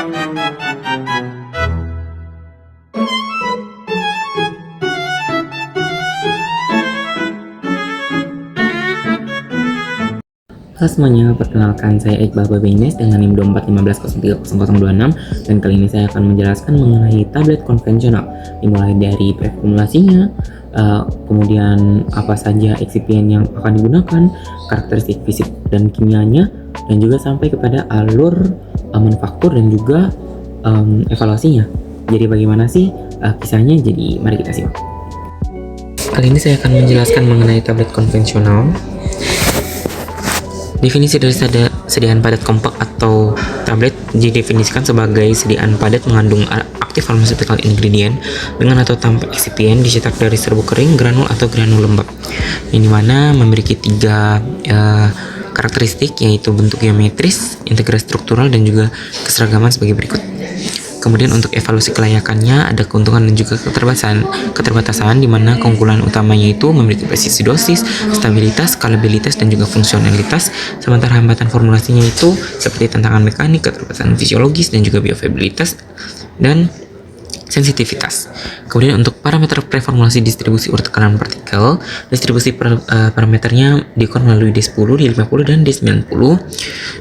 Halo semuanya, perkenalkan saya Iqbal Babines dengan NIM 2415030026 dan kali ini saya akan menjelaskan mengenai tablet konvensional dimulai dari preformulasinya, kemudian apa saja excipient yang akan digunakan, karakteristik fisik dan kimianya, dan juga sampai kepada alur manufaktur dan juga evaluasinya. Jadi bagaimana sih kisahnya? Jadi mari kita simak. Kali ini saya akan menjelaskan mengenai tablet konvensional. Definisi dari sediaan padat kompak atau tablet didefinisikan sebagai sediaan padat mengandung aktif pharmaceutical ingredient dengan atau tanpa excipient dicetak dari serbuk kering, granul atau granul lembab. Ini mana memiliki tiga karakteristik, yaitu bentuk geometris, integrasi struktural, dan juga keseragaman sebagai berikut. Kemudian untuk evaluasi kelayakannya ada keuntungan dan juga keterbatasan di mana keunggulan utamanya itu memiliki presisi dosis, stabilitas, skalabilitas, dan juga fungsionalitas, sementara hambatan formulasinya itu seperti tantangan mekanik, keterbatasan fisiologis, dan juga bioavailabilitas dan sensitivitas. Kemudian untuk parameter preformulasi distribusi urut tekanan partikel, distribusi parameternya diukur melalui D10, D50, dan D90.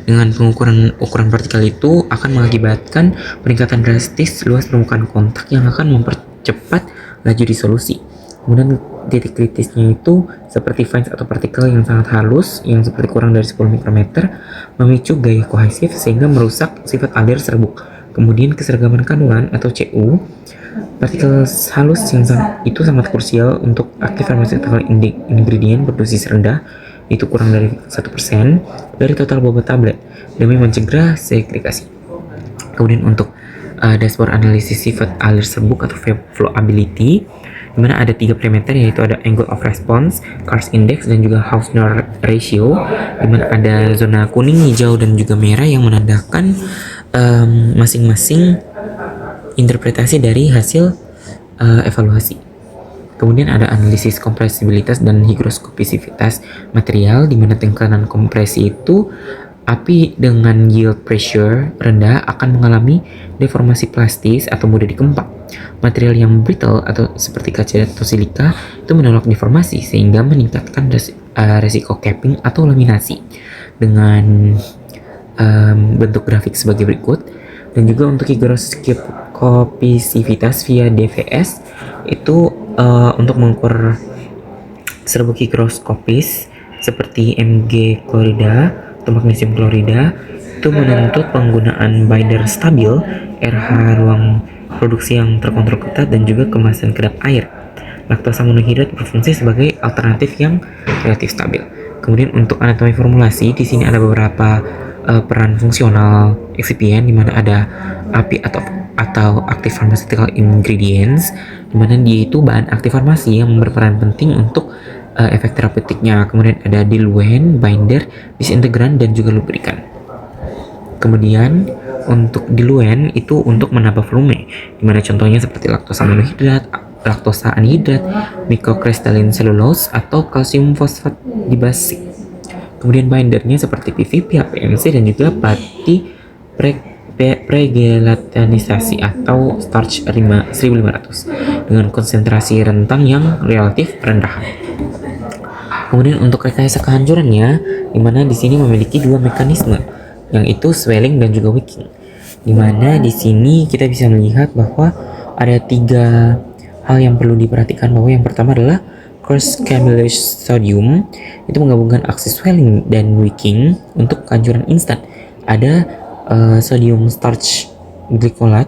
Dengan ukuran partikel itu akan mengakibatkan peningkatan drastis luas permukaan kontak yang akan mempercepat laju disolusi. Kemudian titik kritisnya itu seperti fines atau partikel yang sangat halus yang seperti kurang dari 10 mikrometer memicu gaya kohesif sehingga merusak sifat alir serbuk. Kemudian keseragaman kandungan atau CU, partikel halus yang itu sangat krusial untuk aktif pharmaceutical ingredient berdosis rendah, itu kurang dari 1% dari total bobot tablet demi mencegah segregasi. Kemudian untuk dashboard analisis sifat alir serbuk atau flowability, di mana ada 3 parameter, yaitu ada angle of response, Cars index, dan juga Hausner ratio, di mana ada zona kuning, hijau, dan juga merah yang menandakan masing-masing interpretasi dari hasil evaluasi. Kemudian ada analisis kompresibilitas dan higroskopisivitas material, di mana tekanan kompresi itu api dengan yield pressure rendah akan mengalami deformasi plastis atau mudah dikempak. Material yang brittle atau seperti kaca atau silika itu menolak deformasi sehingga meningkatkan resiko capping atau laminasi dengan bentuk grafik sebagai berikut. Dan juga untuk higroskopisivitas via DVS itu untuk mengukur serbuk higroskopis seperti Mg klorida atau magnesium klorida itu menuntut penggunaan binder stabil, RH ruang produksi yang terkontrol ketat, dan juga kemasan kedap air. Laktosa monohidrat berfungsi sebagai alternatif yang relatif stabil. Kemudian untuk anatomi formulasi, di sini ada beberapa peran fungsional excipient, di mana ada API atau active pharmaceutical ingredients, di mana dia itu bahan aktif farmasi yang berperan penting untuk efek terapeutiknya. Kemudian ada diluent, binder, disintegran, dan juga lubrikan. Kemudian untuk diluent itu untuk menambah volume, di mana contohnya seperti laktosa monohidrat, laktosa anhidrat, microcrystalline cellulose, atau kalsium fosfat dibasik. Kemudian bindernya seperti PVP, HPMC, dan juga pati pregelatinisasi atau starch 1500 dengan konsentrasi rentang yang relatif rendah. Kemudian untuk rekayasa kehancurannya, di mana di sini memiliki 2 mekanisme, yang itu swelling dan juga wicking. Di mana di sini kita bisa melihat bahwa ada 3 hal yang perlu diperhatikan, bahwa yang pertama adalah cross camellage sodium itu menggabungkan aksi swelling dan wicking untuk kehancuran instan. Ada sodium starch glycolate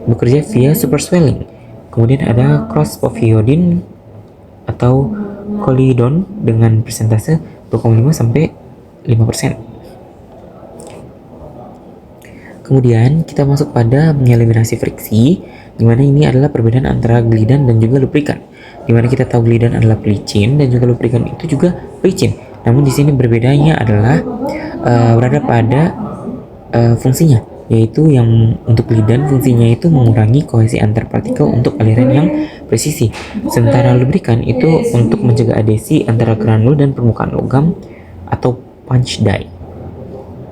bekerja via super swelling. Kemudian ada cross povidone atau kolidon dengan persentase 2,5 sampai 5%. Kemudian kita masuk pada mengeliminasi friksi, di mana ini adalah perbedaan antara glidan dan juga lubrikan. Di mana kita tahu glidan adalah pelicin dan juga lubrikan itu juga pelicin. Namun di sini berbedanya adalah berada pada fungsinya, yaitu yang untuk glidan fungsinya itu mengurangi kohesi antar partikel untuk aliran yang presisi. Sementara lubrikan itu untuk mencegah adhesi antara granul dan permukaan logam atau punch die.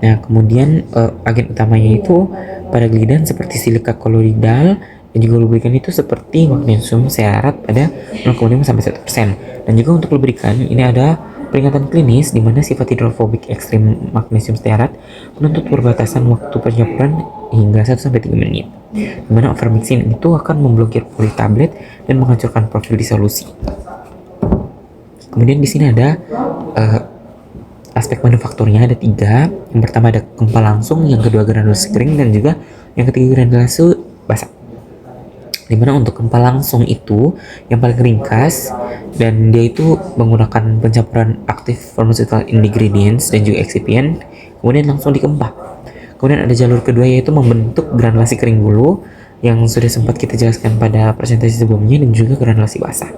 Nah, kemudian agen utamanya itu pada glidan seperti silika koloidal dan juga lubrikan itu seperti magnesium stearat pada 0,5 sampai 1%. Dan juga untuk lubrikan ini ada peringatan klinis di mana sifat hidrofobik ekstrim magnesium stearat menuntut perbatasan waktu pencampuran hingga 1 sampai 3 menit. Di mana overmixing itu akan memblokir politablet dan menghancurkan profil disolusi. Kemudian di sini ada aspek manufakturnya ada 3. Yang pertama ada kempal langsung, yang kedua granulasi kering, dan juga yang ketiga granulasi basah. Dimana untuk kempal langsung itu yang paling ringkas dan dia itu menggunakan pencampuran aktif pharmaceutical ingredients dan juga excipient, kemudian langsung dikempah. Kemudian ada jalur kedua yaitu membentuk granulasi kering dulu yang sudah sempat kita jelaskan pada presentasi sebelumnya, dan juga granulasi basah.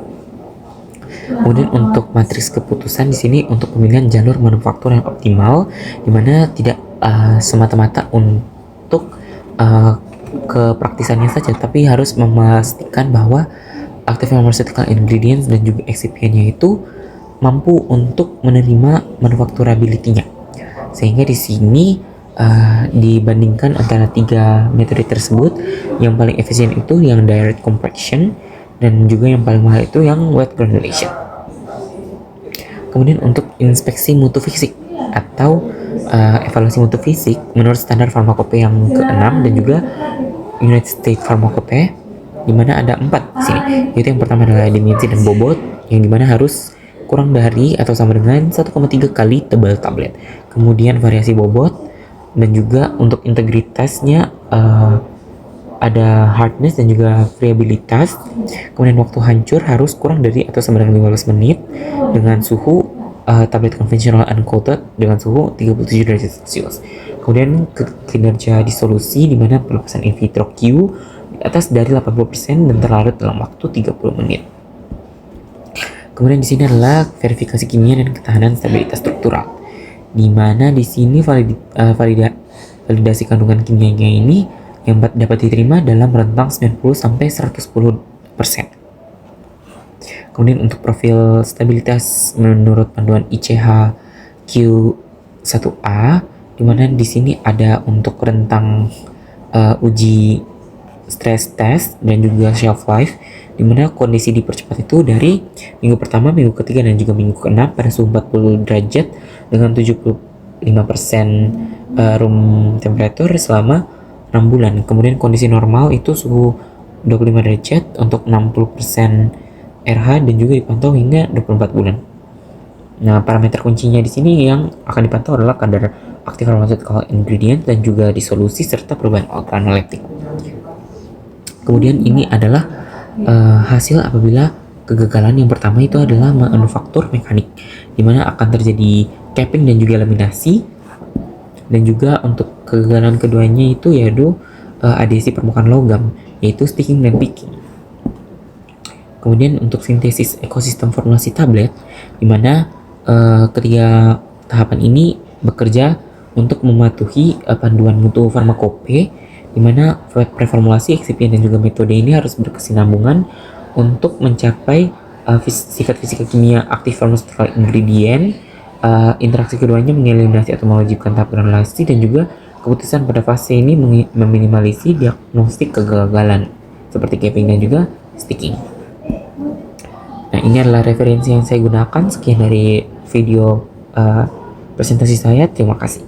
Kemudian untuk matriks keputusan di sini untuk pemilihan jalur manufaktur yang optimal, di mana tidak semata-mata untuk kepraktisannya saja, tapi harus memastikan bahwa active pharmaceutical ingredients dan juga excipientnya itu mampu untuk menerima manufacturability-nya. Sehingga di sini dibandingkan antara 3 metode tersebut, yang paling efisien itu yang direct compaction, dan juga yang paling mahal itu yang wet granulation. Kemudian untuk inspeksi mutu fisik atau evaluasi mutu fisik menurut standar farmakope yang ke-6 dan juga United States Pharmacope, di mana ada 4 di sini. Yaitu yang pertama adalah dimensi dan bobot, yang dimana harus kurang dari atau sama dengan 1,3 kali tebal tablet. Kemudian variasi bobot, dan juga untuk integritasnya ada hardness dan juga friabilitas. Kemudian waktu hancur harus kurang dari atau sama dengan 15 menit dengan suhu tablet konvensional uncoated dengan suhu 37 derajat Celcius. Kemudian kinerja disolusi di mana pelepasan in vitro Q di atas dari 80% dan terlarut dalam waktu 30 menit. Kemudian di sini adalah verifikasi kimia dan ketahanan stabilitas struktural, di mana di sini validasi kandungan kimianya ini yang dapat diterima dalam rentang 90 sampai 110%. Kemudian untuk profil stabilitas menurut panduan ICH Q1A, di mana di sini ada untuk rentang uji stress test dan juga shelf life, di mana kondisi dipercepat itu dari minggu pertama, minggu ketiga, dan juga minggu ke-6 pada suhu 40 derajat dengan 75% room temperature selama 6 bulan. Kemudian kondisi normal itu suhu 25 derajat untuk 60% RH dan juga dipantau hingga 24 bulan. Nah, parameter kuncinya di sini yang akan dipantau adalah kadar aktif pharmaceutical ingredient dan juga disolusi serta perubahan organoleptik. Kemudian ini adalah hasil apabila kegagalan yang pertama itu adalah manufaktur mekanik, di mana akan terjadi capping dan juga laminasi. Dan juga untuk kegagalan keduanya itu yaitu adhesi permukaan logam, yaitu sticking dan picking. Kemudian untuk sintesis ekosistem formulasi tablet, di mana ketiga tahapan ini bekerja untuk mematuhi panduan mutu farmakope, di mana preformulasi, excipient, dan juga metode ini harus berkesinambungan untuk mencapai sifat fisika kimia aktif pharmaceutical ingredient. Interaksi keduanya mengeliminasi atau mewajibkan tahap granulasi, dan juga keputusan pada fase ini meminimalisir diagnostik kegagalan seperti capping dan juga sticking. Nah, ini adalah referensi yang saya gunakan. Sekian dari video presentasi saya. Terima kasih.